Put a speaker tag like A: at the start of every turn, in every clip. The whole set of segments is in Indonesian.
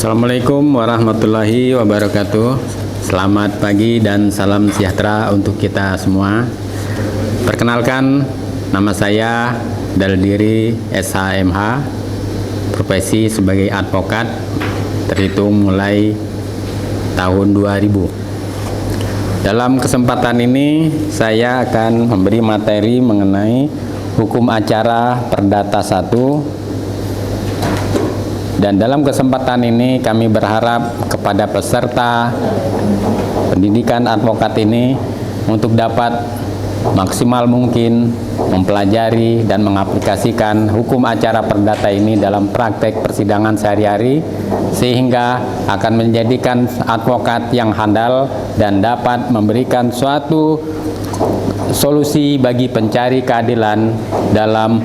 A: Assalamualaikum warahmatullahi wabarakatuh. Selamat pagi dan salam sejahtera untuk kita semua. Perkenalkan, nama saya Daldiri SHMH, profesi sebagai advokat, terhitung mulai tahun 2000. Dalam kesempatan ini saya akan memberi materi mengenai hukum acara Perdata 1. Dan dalam kesempatan ini kami berharap kepada peserta pendidikan advokat ini untuk dapat maksimal mungkin mempelajari dan mengaplikasikan hukum acara perdata ini dalam praktek persidangan sehari-hari, sehingga akan menjadikan advokat yang handal dan dapat memberikan suatu solusi bagi pencari keadilan dalam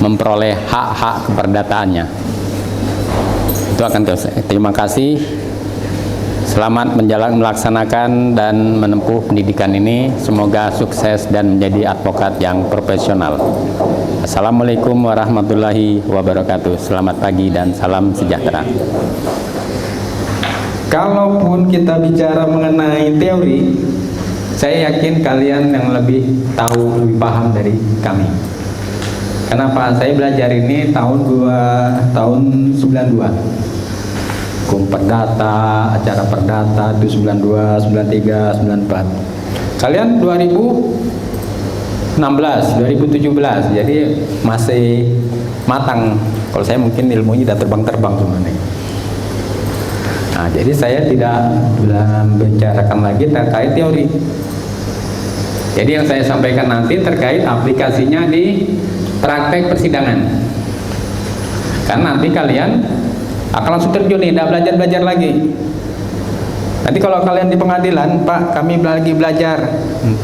A: memperoleh hak-hak keperdataannya. Itu akan terima kasih. Selamat melaksanakan dan menempuh pendidikan ini. Semoga sukses dan menjadi advokat yang profesional. Assalamualaikum warahmatullahi wabarakatuh. Selamat pagi dan salam sejahtera.
B: Kalaupun kita bicara mengenai teori, saya yakin kalian yang lebih tahu, lebih paham dari kami. Kenapa? Saya belajar ini tahun 92. Hukum perdata, acara perdata itu 92, 93, 94. Kalian 2016, 2017, jadi masih matang. Kalau saya mungkin ilmunya udah terbang-terbang semuanya. Nah, jadi saya tidak membicarakan lagi terkait teori. Jadi yang saya sampaikan nanti terkait aplikasinya di praktek persidangan. Karena nanti kalian akan langsung terjun nih, tidak belajar-belajar lagi. Nanti kalau kalian di pengadilan, Pak, kami lagi belajar,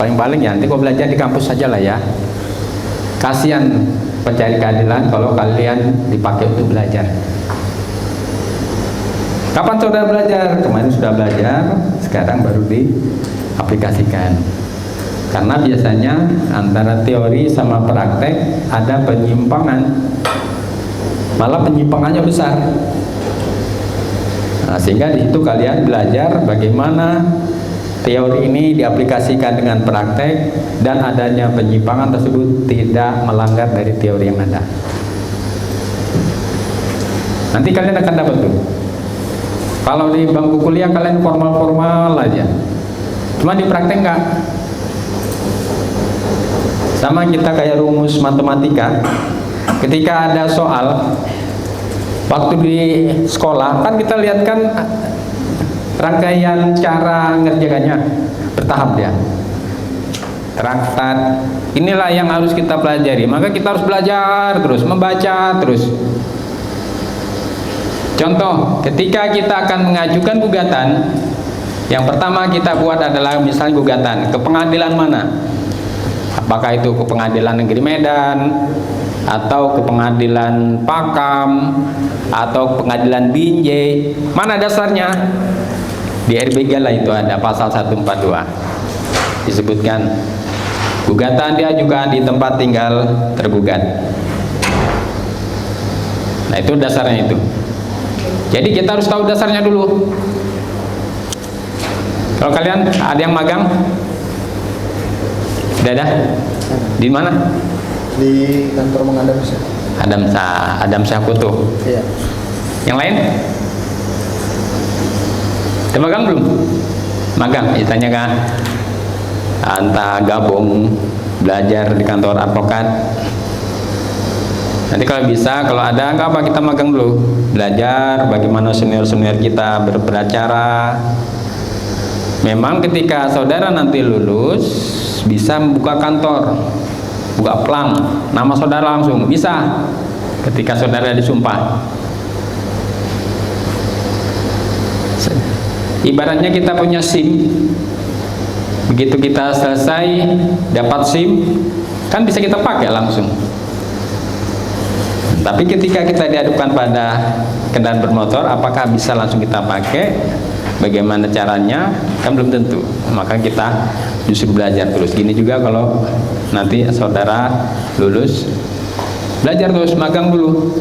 B: paling-paling ya nanti kau belajar di kampus saja lah ya. Kasihan pencari keadilan kalau kalian dipakai untuk belajar. Kapan saudara belajar? Kemarin sudah belajar, sekarang baru diaplikasikan. Karena biasanya antara teori sama praktek ada penyimpangan, malah penyimpangannya besar. Nah, sehingga di situ kalian belajar bagaimana teori ini diaplikasikan dengan praktek dan adanya penyimpangan tersebut tidak melanggar dari teori yang ada. Nanti kalian akan dapat tuh. Kalau di bangku kuliah kalian formal-formal aja, cuma di praktek enggak. Sama kita kayak rumus matematika, ketika ada soal waktu di sekolah kan kita lihat kan rangkaian cara ngerjakannya bertahap ya. Traktat, inilah yang harus kita pelajari. Maka kita harus belajar terus, membaca terus. Contoh, ketika kita akan mengajukan gugatan, yang pertama kita buat adalah misalnya gugatan ke pengadilan mana? Apakah itu ke pengadilan negeri Medan, atau ke pengadilan Pakam, atau pengadilan Binjai? Mana dasarnya? Di RBG lah itu ada pasal 142, disebutkan gugatan diajukan di tempat tinggal tergugat. Nah, itu dasarnya itu. Jadi kita harus tahu dasarnya dulu. Kalau kalian ada yang magang, sudah ada? Di mana?
C: Di kantor Mengadam Syah.
B: Adam Syah Kutu.
C: Iya.
B: Yang lain? Udah magang belum? Magang, ditanya kan? Anta gabung belajar di kantor advokat. Nanti kalau bisa, kalau ada nggak apa kita magang dulu, belajar bagaimana senior-senior kita beracara. Memang ketika saudara nanti lulus bisa membuka kantor, buka plang, nama saudara langsung bisa ketika saudara disumpah. Ibaratnya kita punya SIM, begitu kita selesai dapat SIM kan bisa kita pakai langsung. Tapi ketika kita dihadapkan pada kendaraan bermotor, apakah bisa langsung kita pakai? Bagaimana caranya? Kan belum tentu. Maka kita justru belajar terus. Gini juga kalau nanti saudara lulus, belajar terus, magang dulu.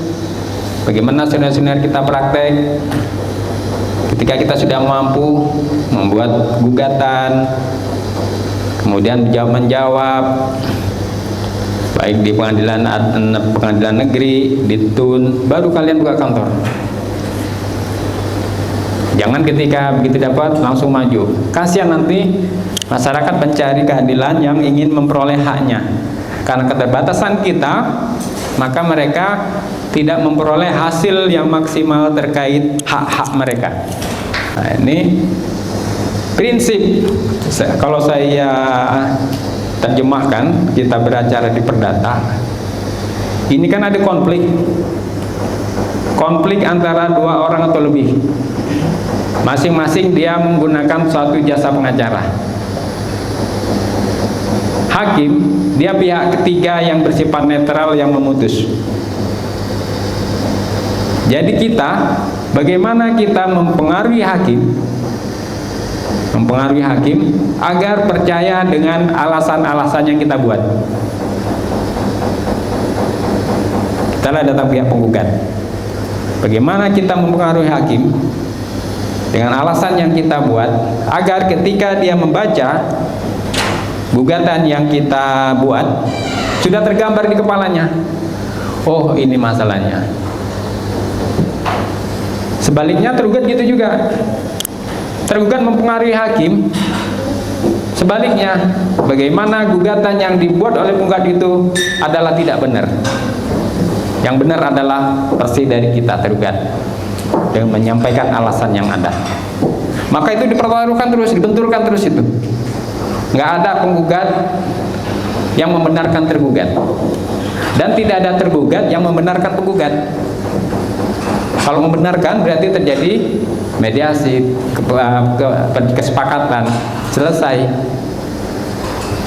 B: Bagaimana senior-senior kita praktek ketika kita sudah mampu membuat gugatan, kemudian menjawab baik di pengadilan negeri, di TUN, baru kalian buka kantor. Jangan ketika begitu dapat langsung maju. Kasihan nanti masyarakat pencari keadilan yang ingin memperoleh haknya. Karena keterbatasan kita, maka mereka tidak memperoleh hasil yang maksimal terkait hak-hak mereka. Nah, ini prinsip. Kalau saya terjemahkan, kita beracara di perdata, ini kan ada konflik antara dua orang atau lebih, masing-masing dia menggunakan suatu jasa pengacara. Hakim, dia pihak ketiga yang bersifat netral yang memutus. Jadi kita, bagaimana kita mempengaruhi hakim agar percaya dengan alasan-alasan yang kita buat. Kita datang pihak penggugat. Bagaimana kita mempengaruhi hakim dengan alasan yang kita buat agar ketika dia membaca gugatan yang kita buat sudah tergambar di kepalanya. Oh, ini masalahnya. Sebaliknya tergugat gitu juga. Tergugat mempengaruhi hakim. Sebaliknya, bagaimana gugatan yang dibuat oleh penggugat itu adalah tidak benar. Yang benar adalah versi dari kita tergugat dengan menyampaikan alasan yang ada. Maka itu dipertaruhkan terus, dibenturkan terus itu. Nggak ada penggugat yang membenarkan tergugat, dan tidak ada tergugat yang membenarkan penggugat. Kalau membenarkan berarti terjadi mediasi, kesepakatan, selesai.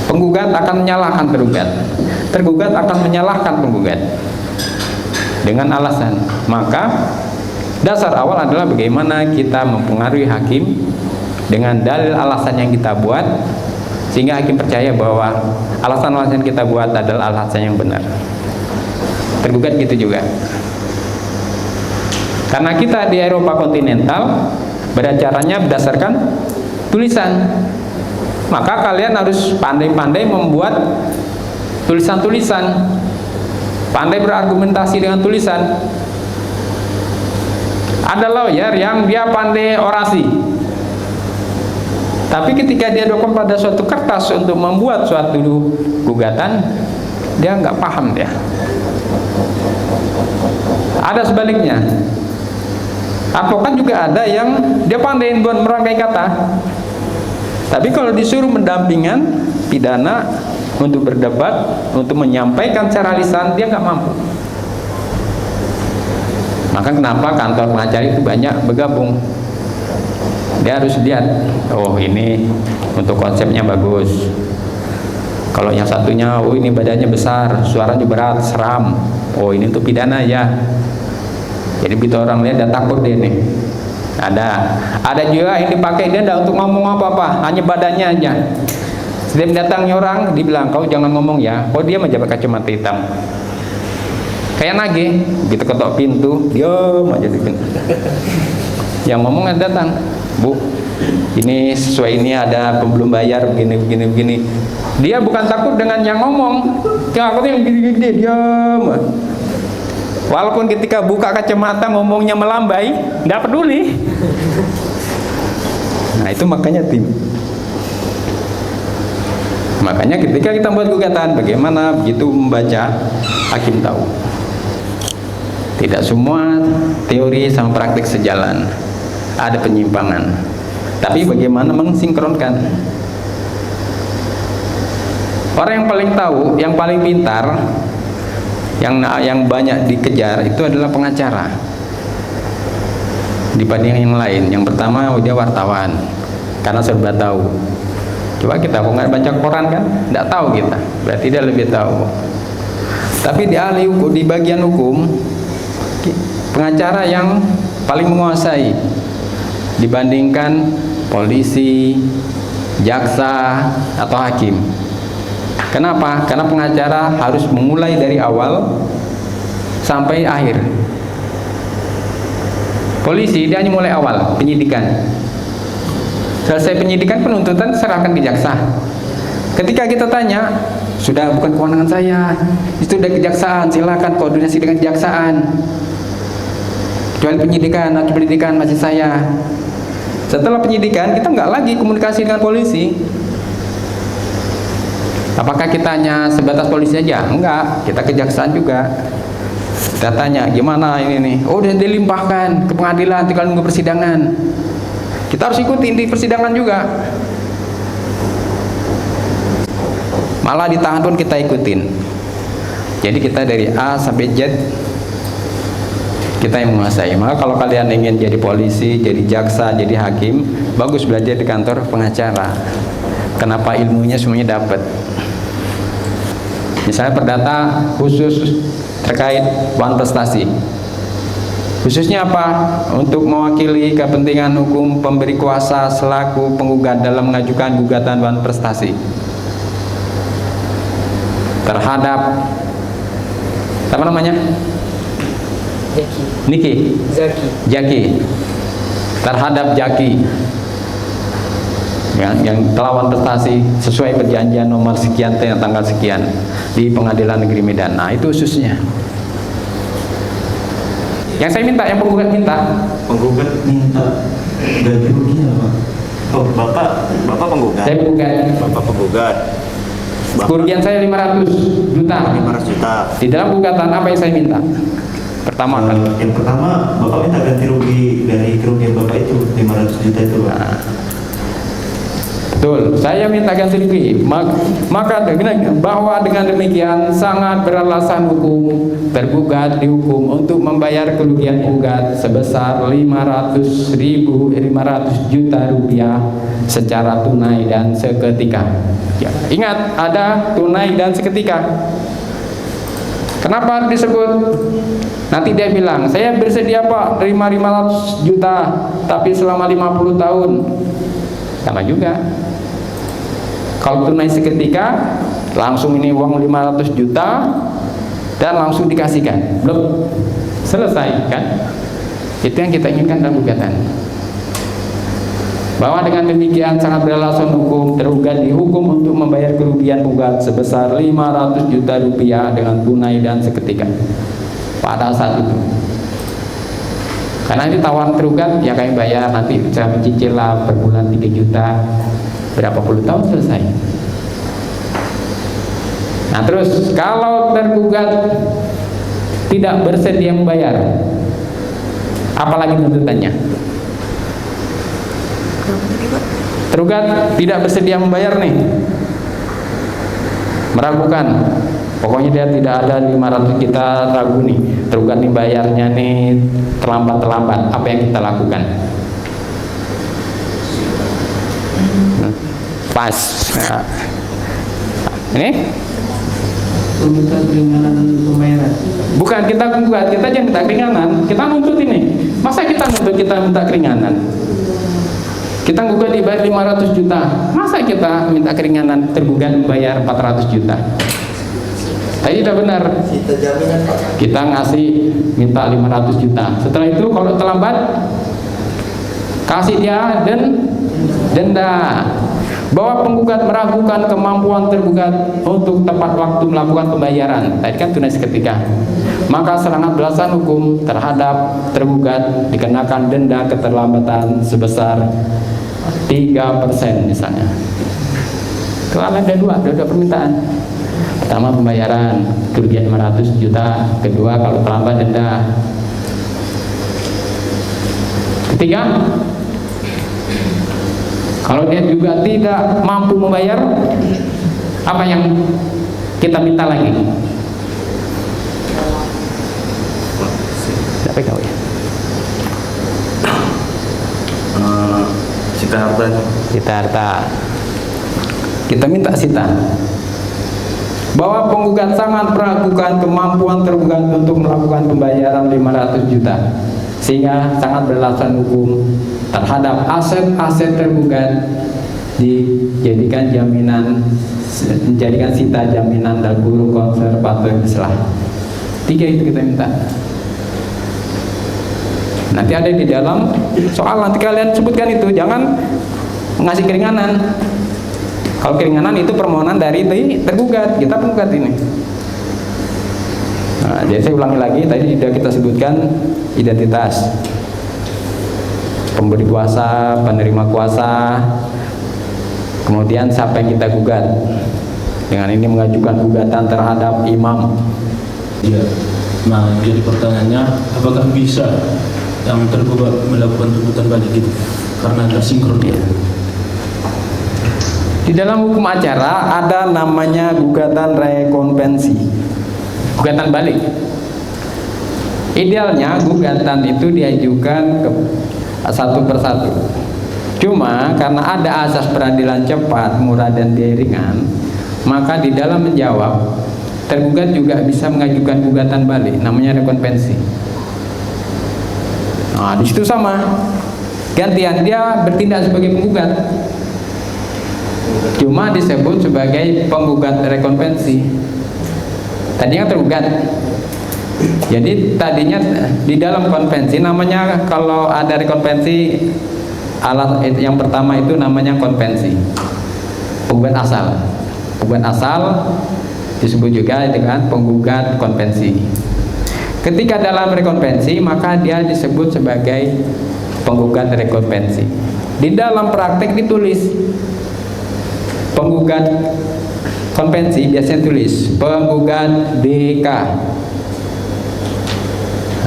B: Penggugat akan menyalahkan tergugat, tergugat akan menyalahkan penggugat dengan alasan. Maka dasar awal adalah bagaimana kita mempengaruhi hakim dengan dalil alasan yang kita buat, sehingga hakim percaya bahwa alasan-alasan yang kita buat adalah alasan yang benar. Tergugat gitu juga. Karena kita di Eropa kontinental beracaranya berdasarkan tulisan, maka kalian harus pandai-pandai membuat tulisan-tulisan, pandai berargumentasi dengan tulisan. Ada lawyer yang dia pandai orasi, tapi ketika dia dokong pada suatu kertas untuk membuat suatu gugatan, dia nggak paham dia. Ada sebaliknya. Advokat juga ada yang dia pandai buat merangkai kata, tapi kalau disuruh mendampingan pidana untuk berdebat, untuk menyampaikan secara lisan, dia nggak mampu. Maka kenapa kantor pengacara itu banyak bergabung? Dia harus lihat, oh ini untuk konsepnya bagus. Kalau yang satunya, oh ini badannya besar, suaranya berat, seram. Oh ini untuk pidana ya. Jadi begitu orang lihat dan takut dia nih. Ada juga yang dipakai dia tidak untuk ngomong apa-apa, hanya badannya aja. Setiap datangnya orang dibilang, kau jangan ngomong ya. Oh dia menjabat kacamata hitam. Kayak nagih, gitu ketok pintu, diam aja di pintu. Yang ngomong datang, Bu, ini sesuai ini ada belum bayar begini. Dia bukan takut dengan yang ngomong, yang aku yang gini-gini diam. Walaupun ketika buka kacamata ngomongnya melambai, nggak peduli. Nah itu makanya tim. Makanya ketika kita buat gugatan, bagaimana begitu membaca, hakim tahu. Tidak semua teori sama praktik sejalan, ada penyimpangan. Tapi bagaimana mensinkronkan? Orang yang paling tahu, yang paling pintar, yang banyak dikejar itu adalah pengacara dibanding yang lain. Yang pertama dia wartawan, karena serba tahu. Coba kita kok nggak baca koran kan, nggak tahu kita, berarti dia lebih tahu. Tapi di ahli hukum, di bagian hukum, pengacara yang paling menguasai dibandingkan polisi, jaksa atau hakim. Kenapa? Karena pengacara harus memulai dari awal sampai akhir. Polisi dia hanya mulai awal penyidikan. Selesai penyidikan, penuntutan serahkan ke jaksa. Ketika kita tanya, sudah bukan kewenangan saya, itu dari kejaksaan, silakan koordinasi dengan kejaksaan. Kecuali penyidikan, nanti penyidikan masih saya. Setelah penyidikan, kita nggak lagi komunikasi dengan polisi. Apakah kita hanya sebatas polisi aja? Enggak, kita kejaksaan juga. Kita tanya, gimana ini nih? Oh, udah dilimpahkan ke pengadilan, tinggal nunggu persidangan. Kita harus ikutin di persidangan juga. Malah ditahan pun kita ikutin. Jadi kita dari A sampai Z kita yang menguasai. Maka kalau kalian ingin jadi polisi, jadi jaksa, jadi hakim, bagus belajar di kantor pengacara. Kenapa ilmunya semuanya dapat? Misalnya perdata khusus terkait uang prestasi. Khususnya apa? Untuk mewakili kepentingan hukum pemberi kuasa selaku penggugat dalam mengajukan gugatan uang prestasi terhadap apa namanya? Jaki terhadap Jaki yang telah prestasi sesuai perjanjian nomor sekian tanggal sekian di Pengadilan Negeri Medan. Nah, itu khususnya. Yang saya minta, yang penggugat minta.
D: Penggugat minta ganti ruginya, Pak. Oh, Bapak penggugat.
B: Saya penggugat.
D: Bapak penggugat.
B: Kerugian saya 500 juta.
D: 500 juta.
B: Di dalam gugatan apa yang saya minta? Pertama kan.
D: Yang pertama, Bapak minta ganti rugi dari kerugian Bapak itu 500 juta itu, Pak.
B: Nah, betul, saya minta ganti rugi. Maka bahwa dengan demikian sangat beralasan hukum tergugat dihukum untuk membayar kerugian penggugat sebesar 500 juta rupiah secara tunai dan seketika. Ya, ingat, ada tunai dan seketika. Kenapa disebut? Nanti dia bilang, saya bersedia Pak terima 500 juta tapi selama 50 tahun. Sama juga. Kalau tunai seketika, langsung ini uang 500 juta dan langsung dikasihkan. Belum selesai kan? Itu yang kita inginkan dalam gugatan. Bahwa dengan demikian sangat beralasan hukum tergugat dihukum untuk membayar kerugian penggugat sebesar 500 juta rupiah dengan tunai dan seketika pada saat itu. Karena ini tawaran tergugat, ya kami bayar, nanti saya mencicil lah per bulan 3 juta, berapa puluh tahun selesai. Nah terus kalau tergugat tidak bersedia membayar, apalagi tuntutannya? Tergugat tidak bersedia membayar nih, meragukan, pokoknya dia tidak ada 500, kita ragu nih, tergugat nih bayarnya nih terlambat, apa yang kita lakukan? Pas. Nah, ini
E: minta keringanan pembayaran.
B: bukan kita gugat, kita jangan minta keringanan, kita nuntut ini. Masa kita nuntut kita minta keringanan? Kita gugat dibayar 500 juta, masa kita minta keringanan tergugat membayar 400 juta? Tadi tidak benar. Kita ngasih minta 500 juta. Setelah itu kalau terlambat kasih dia denda. Bahwa penggugat meragukan kemampuan tergugat untuk tepat waktu melakukan pembayaran. Tadi kan tunai seketika. Maka sangat beralasan hukum terhadap tergugat dikenakan denda keterlambatan sebesar 3% misalnya. Kalau ada dua permintaan. Pertama pembayaran kerugian 500 juta, kedua kalau terlambat denda. Ketiga, kalau dia juga tidak mampu membayar, apa yang kita minta lagi? Sampai kau ya?
D: Sita harta.
B: Sita harta. Kita minta sita. Bahwa penggugat sangat meragukan kemampuan tergugat untuk melakukan pembayaran 500 juta, sehingga sangat beralasan hukum terhadap aset-aset tergugat dijadikan jaminan, menjadikan sita jaminan dan guru konservator Islam. 3 itu kita minta. Nanti ada di dalam soal, nanti kalian sebutkan itu, jangan ngasih keringanan. Kalau keringanan itu permohonan dari tergugat, kita penggugat ini. Nah, jadi saya ulangi lagi, tadi sudah kita sebutkan identitas pemberi kuasa, penerima kuasa, kemudian siapa yang kita gugat. Dengan ini mengajukan gugatan terhadap imam.
F: Ya. Nah, jadi pertanyaannya, apakah bisa yang tergugat melakukan tuntutan balik gitu? Karena ada sinkron.
B: Di dalam hukum acara ada namanya gugatan rekonvensi, gugatan balik. Idealnya gugatan itu diajukan satu persatu. Cuma karena ada asas peradilan cepat, murah dan ringan, maka di dalam menjawab tergugat juga bisa mengajukan gugatan balik, namanya rekonvensi. Nah, di situ sama, gantian dia bertindak sebagai penggugat, cuma disebut sebagai penggugat rekonvensi. Tadinya tergugat. Jadi tadinya di dalam konvensi namanya, kalau ada rekonvensi, alat yang pertama itu namanya konvensi, penggugat asal. Penggugat asal disebut juga dengan penggugat konvensi. Ketika dalam rekonvensi, maka dia disebut sebagai penggugat rekonvensi. Di dalam praktek ditulis penggugat konvensi, biasanya tulis penggugat DK.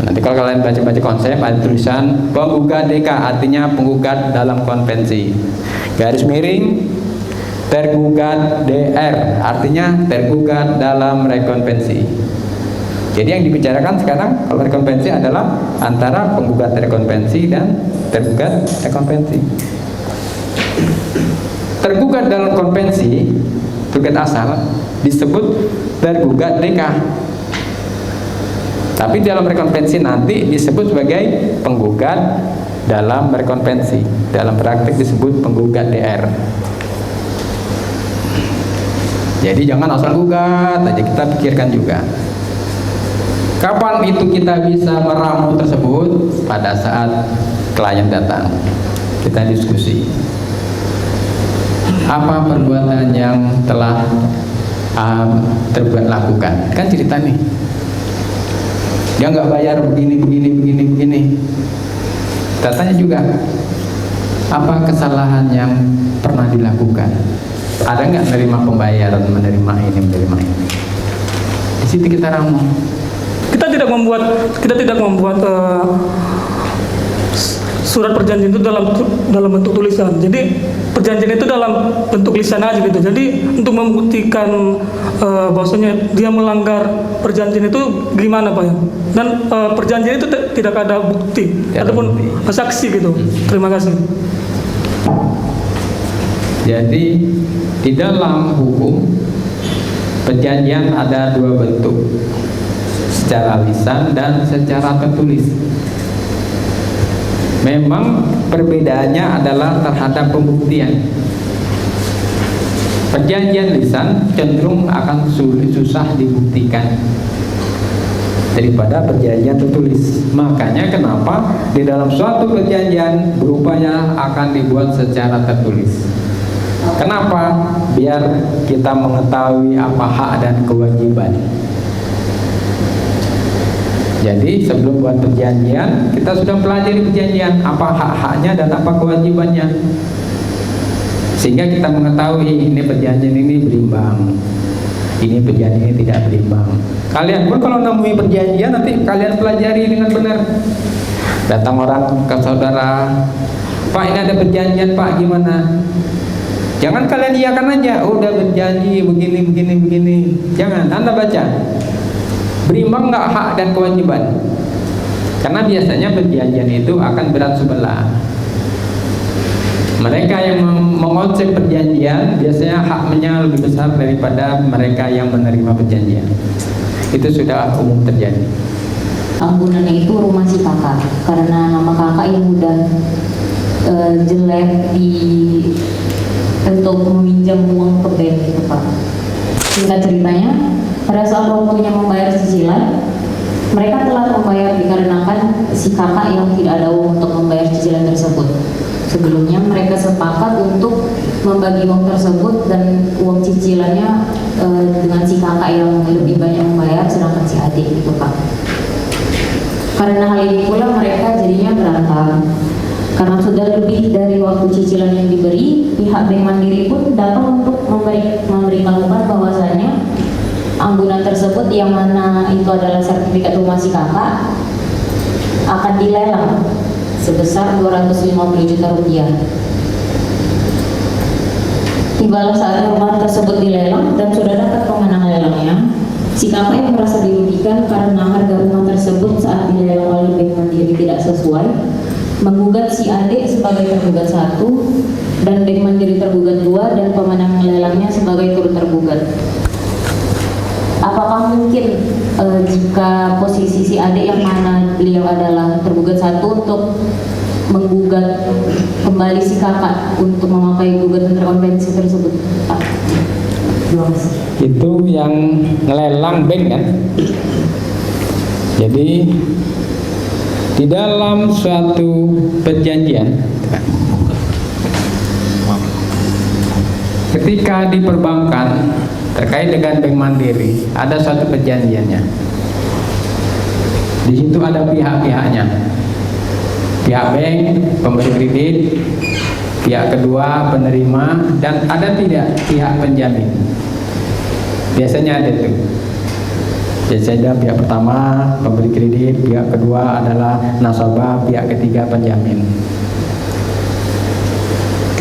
B: Nanti kalau kalian baca-baca konsep, ada tulisan penggugat DK, artinya penggugat dalam konvensi. Garis miring tergugat DR, artinya tergugat dalam rekonvensi. Jadi yang dibicarakan sekarang kalau rekonvensi adalah antara penggugat rekonvensi dan tergugat rekonvensi. Tergugat dalam konvensi, tergugat asal, disebut tergugat DK. Tapi dalam rekonvensi nanti disebut sebagai penggugat dalam rekonvensi. Dalam praktik disebut penggugat DR. Jadi jangan asal gugat aja, kita pikirkan juga. Kapan itu kita bisa meramu tersebut? Pada saat klien datang, kita diskusi. Apa perbuatan yang telah tergugat lakukan? Kan cerita nih. Dia nggak bayar begini. Tanya juga, apa kesalahan yang pernah dilakukan? Ada nggak menerima pembayaran, menerima ini. Di situ kita ramu.
G: Kita tidak membuat surat perjanjian itu dalam bentuk tulisan. Jadi perjanjian itu dalam bentuk lisan aja gitu. Jadi untuk membuktikan bahwasanya dia melanggar perjanjian itu gimana Pak ya? Dan perjanjian itu tidak ada bukti ataupun saksi gitu. Terima kasih.
B: Jadi di dalam hukum perjanjian ada dua bentuk, secara lisan dan secara tertulis. Memang perbedaannya adalah terhadap pembuktian. Perjanjian lisan cenderung akan susah dibuktikan daripada perjanjian tertulis. Makanya kenapa di dalam suatu perjanjian berupaya akan dibuat secara tertulis. Kenapa? Biar kita mengetahui apa hak dan kewajiban. Jadi sebelum buat perjanjian, kita sudah pelajari perjanjian, apa hak-haknya dan apa kewajibannya, sehingga kita mengetahui ini perjanjian ini berimbang, ini perjanjian ini tidak berimbang. Kalian pun kalau nemui perjanjian, nanti kalian pelajari dengan benar. Datang orang ke saudara, Pak ini ada perjanjian Pak, gimana? Jangan kalian iyakan aja, oh, udah berjanji begini. Jangan, Anda baca. Berimbang nggak hak dan kewajiban? Karena biasanya perjanjian itu akan berat sebelah. Mereka yang mengonsep perjanjian biasanya haknya lebih besar daripada mereka yang menerima perjanjian. Itu sudah umum terjadi.
H: Ampunannya itu rumah si kakak, karena nama kakak yang udah jelek untuk meminjam uang ke bank itu Pak. Singkat ceritanya, pada saat waktunya membayar cicilan, mereka telah membayar dikarenakan si kakak yang tidak ada uang untuk membayar cicilan tersebut. Sebelumnya mereka sepakat untuk membagi uang tersebut dan uang cicilannya dengan si kakak yang lebih banyak membayar sedangkan si adik itu Pak. Karena hal ini pula mereka jadinya berantem. Karena sudah lebih dari waktu cicilan yang diberi, pihak Bank Mandiri pun datang untuk memberikan kabar bahwasanya ambunan tersebut yang mana itu adalah sertifikat rumah si kakak akan dilelang sebesar 250 juta rupiah. Tibalah saat rumah tersebut dilelang dan sudah dapat pemenang lelangnya, si kakak yang merasa dirugikan karena harga rumah tersebut saat dilelang oleh Bank Mandiri tidak sesuai, menggugat si adik sebagai tergugat 1 dan Bank Mandiri tergugat 2 dan pemenang lelangnya sebagai turut tergugat. Apakah mungkin jika posisi si adik yang mana beliau adalah tergugat 1 untuk menggugat kembali si kakak untuk memakai gugatan terkonvensi tersebut? Terima kasih.
B: Itu yang ngelelang bank kan. Jadi di dalam suatu perjanjian ketika di perbankan terkait dengan Bank Mandiri ada suatu perjanjiannya. Di situ ada pihak-pihaknya. Pihak bank, pemberi kredit, pihak kedua penerima, dan ada tidak pihak penjamin. Biasanya ada itu. Biasanya pihak pertama pemberi kredit, pihak kedua adalah nasabah, pihak ketiga penjamin.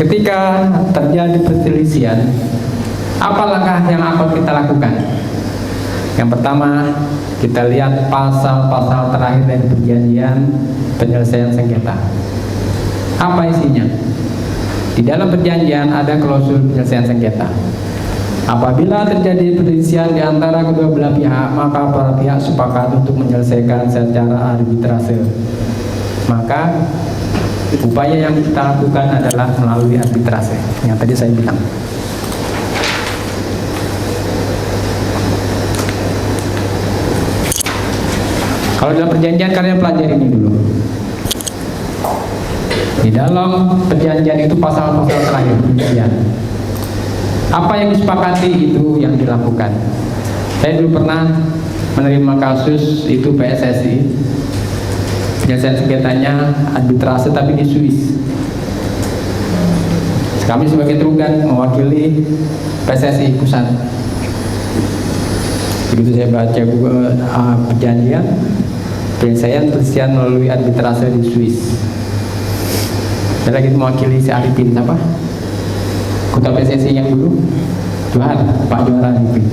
B: Ketika terjadi perselisihan, apa langkah yang akan kita lakukan? Yang pertama, kita lihat pasal-pasal terakhir dari perjanjian penyelesaian sengketa. Apa isinya? Di dalam perjanjian ada klausul penyelesaian sengketa. Apabila terjadi perselisihan di antara kedua belah pihak, maka para pihak sepakat untuk menyelesaikan secara arbitrase. Maka upaya yang kita lakukan adalah melalui arbitrase yang tadi saya bilang. Kalau dalam perjanjian kalian pelajari ini dulu. Di dalam perjanjian itu pasal-pasal terakhir perjanjian. Apa yang disepakati itu yang dilakukan. Saya dulu pernah menerima kasus itu PSSI. Penyelesaian sengketanya arbitrase tapi di Swiss. Kami sebagai tergugat mewakili PSSI pusat. Begitu saya baca perjanjian perselisihan melalui arbitrase di Swiss. Saya lagi mewakili si Arifin apa? Kota PSSI yang dulu, Pak Johar Arifin.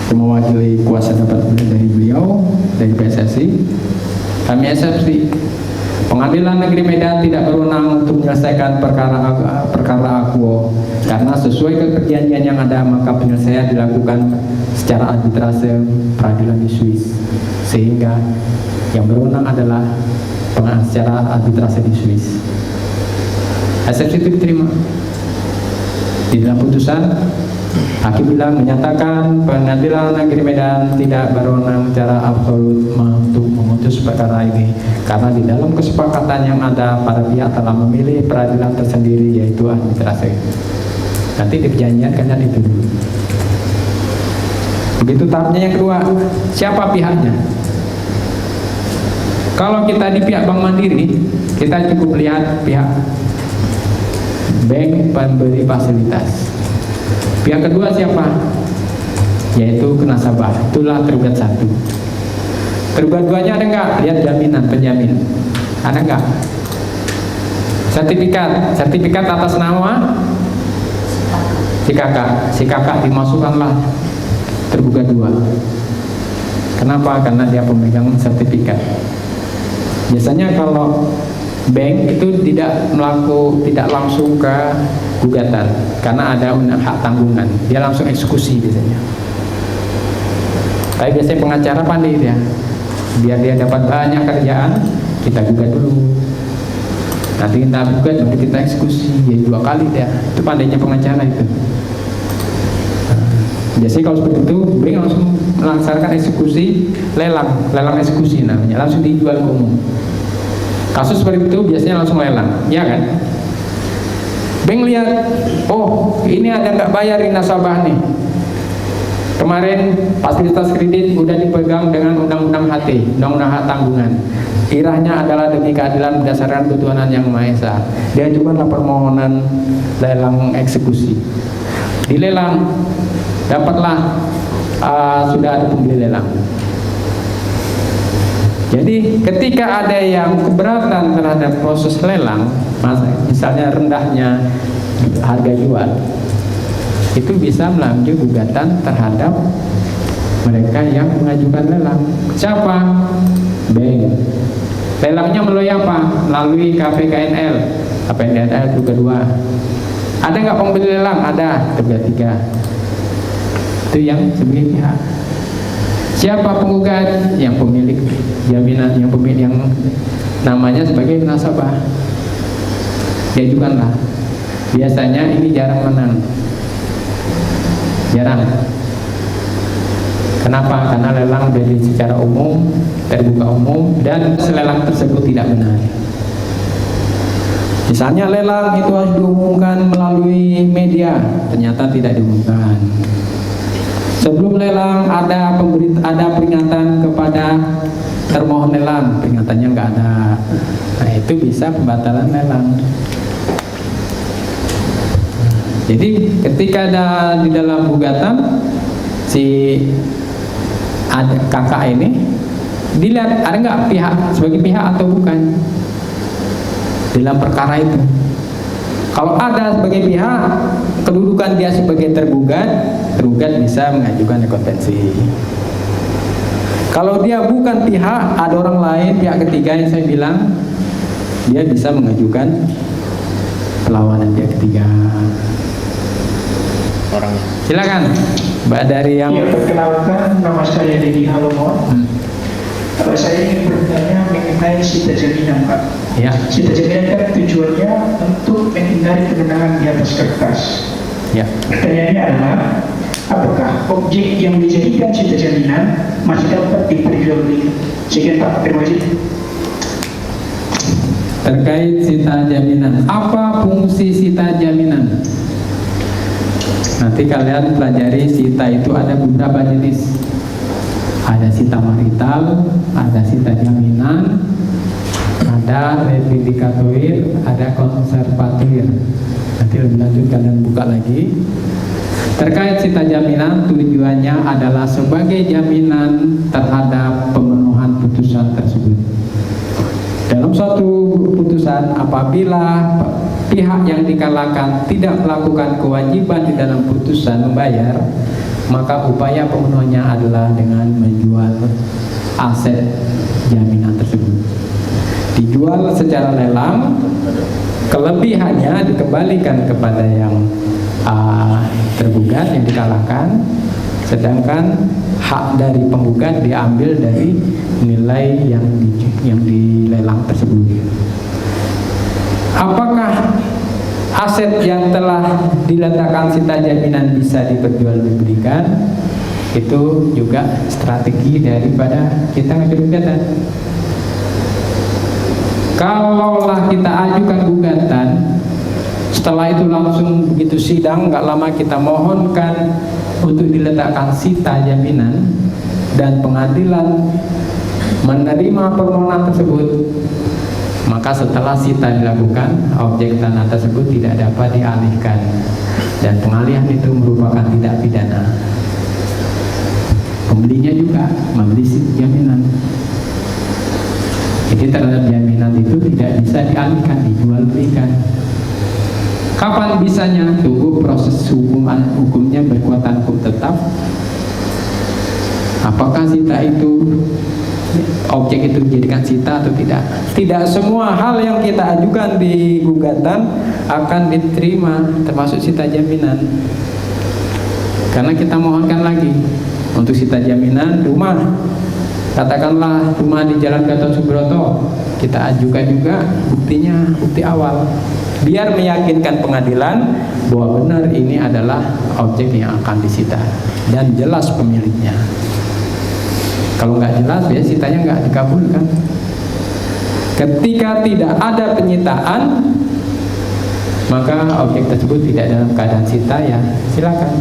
B: Saya mewakili kuasa dapat dari beliau dari PSSI. Kami eksepsi. Pengadilan Negeri Medan tidak berwenang untuk menyelesaikan perkara akuo karena sesuai dengan perjanjian yang ada, maka penyelesaian dilakukan secara arbitrase peradilan di Swiss, sehingga yang berwenang adalah secara arbitrase di Swiss. Eksepsi itu diterima. Di dalam putusan, hakim bilang menyatakan Pengadilan Negeri Medan tidak berwenang secara absolut untuk memutus perkara ini karena di dalam kesepakatan yang ada para pihak telah memilih peradilan tersendiri yaitu arbitrase. Nanti di perjanjian kan itu dulu. Begitu tahapnya yang kedua, siapa pihaknya? Kalau kita di pihak Bank Mandiri, kita cukup lihat pihak bank pemberi fasilitas. Pihak kedua siapa? Yaitu nasabah. Itulah tergugat 1. Tergugat 2-nya ada enggak? Lihat jaminan penjamin. Ada enggak? Sertifikat atas nama si kakak. Si kakak dimasukkanlah tergugat 2. Kenapa? Karena dia pemegang sertifikat. Biasanya kalau bank itu tidak langsung ke gugatan karena ada hak tanggungan, dia langsung eksekusi biasanya. Tapi biasanya pengacara pandai dia, biar dia dapat banyak kerjaan, kita gugat dulu, nanti kita gugat, nanti kita eksekusi, jadi 2 kali dia. Itu pandainya pengacara itu. Biasanya kalau seperti itu, bank langsung melaksanakan eksekusi, lelang eksekusi namanya, langsung dijual ke umum. Kasus seperti itu biasanya langsung lelang, ya kan? Bank lihat, oh ini ada nggak bayar di nasabah nih. Kemarin fasilitas kredit udah dipegang dengan undang-undang HT, undang-undang hak tanggungan. Irahnya adalah demi keadilan berdasarkan ketuhanan yang Maha Esa. Dia ajukanlah permohonan lelang eksekusi. Dilelang, dapatlah sudah ada pembeli lelang. Jadi ketika ada yang keberatan terhadap proses lelang, misalnya rendahnya harga jual, itu bisa melanjut gugatan terhadap mereka yang mengajukan lelang. Siapa? Bank. Lelangnya melalui apa? Melalui KPKNL. KPKNL itu kedua. Ada nggak pembeli lelang? Ada. Ketiga. Itu yang sebagai pihak. Siapa penggugat? Yang pemilik jaminan, yang pemilik yang namanya sebagai nasabah. Diajukanlah. Biasanya ini jarang menang. Jarang. Kenapa? Karena lelang dari secara umum, terbuka umum, dan lelang tersebut tidak benar. Misalnya lelang itu harus diumumkan melalui media, ternyata tidak diumumkan. Sebelum lelang ada peringatan kepada termohon lelang, peringatannya nggak ada. Nah itu bisa pembatalan lelang. Jadi ketika ada di dalam gugatan si ada kakak ini dilihat ada nggak pihak sebagai pihak atau bukan dalam perkara itu. Kalau ada sebagai pihak, kedudukan dia sebagai tergugat bisa mengajukan rekompensi. Kalau dia bukan pihak, ada orang lain, pihak ketiga yang saya bilang, dia bisa mengajukan perlawanan pihak ketiga.
A: Orangnya.
B: Silakan, Mbak dari yang.
E: Ya, perkenalkan, nama saya Dedi Halomo. Kalau saya ingin bertanya mengenai sita jaminan, Pak.
B: Ya.
E: Sita jaminan kan tujuannya untuk menghindari kemenangan di atas kertas.
B: Ya.
E: Pertanyaannya adalah, apakah objek yang dijadikan sita jaminan masih dapat diperjualbelikan? Sekian Pak, terima kasih.
B: Terkait sita jaminan, apa fungsi sita jaminan? Nanti kalian pelajari sita itu ada beberapa jenis. Ada sita marital, ada sita jaminan, ada revindikatoir, ada konservatir. Nanti lebih lanjut kalian buka lagi. Terkait sita jaminan, tujuannya adalah sebagai jaminan terhadap pemenuhan putusan tersebut. Dalam suatu putusan, apabila pihak yang dikalahkan tidak melakukan kewajiban di dalam putusan membayar, maka upaya pemenuhannya adalah dengan menjual aset jaminan tersebut. Dijual secara lelang, kelebihannya dikembalikan kepada yang tergugat, yang dikalahkan, sedangkan hak dari penggugat diambil dari nilai yang dilelang tersebut. Apakah aset yang telah diletakkan sita jaminan bisa diperjualbelikan? Itu juga strategi daripada kita ngajukan gugatan. Kalaulah kita ajukan gugatan, setelah itu langsung begitu sidang, nggak lama kita mohonkan untuk diletakkan sita jaminan, dan pengadilan menerima permohonan tersebut, maka setelah sita dilakukan, objek tanah tersebut tidak dapat dialihkan, dan pengalihan itu merupakan tindak pidana. Pembelinya juga membeli jaminan. Jadi terhadap jaminan itu tidak bisa dialihkan, dijual belikan. Kapan bisanya? Tunggu proses hukumnya berkekuatan hukum tetap. Apakah sita itu, objek itu dijadikan sita atau tidak? Tidak semua hal yang kita ajukan di gugatan akan diterima, termasuk sita jaminan. Karena kita mohonkan lagi untuk sita jaminan rumah. Katakanlah rumah di Jalan Gatot Subroto, kita ajukan juga buktinya, bukti awal, biar meyakinkan pengadilan bahwa benar ini adalah objek yang akan disita dan jelas pemiliknya. Kalau nggak jelas, ya sitanya nggak dikabulkan. Ketika tidak ada penyitaan, maka objek tersebut tidak dalam keadaan sita, ya silakan.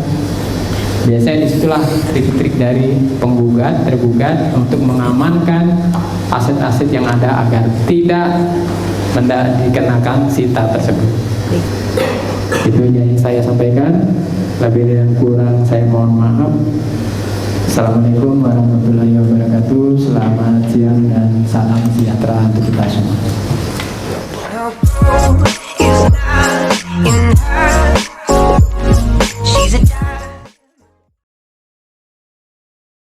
B: Biasanya disitulah trik-trik dari penggugat, tergugat untuk mengamankan aset-aset yang ada agar tidak dikenakan sita tersebut. Itu yang saya sampaikan. Lebih dan kurang saya mohon maaf. Assalamualaikum warahmatullahi wabarakatuh. Selamat siang dan salam sejahtera untuk kita semua.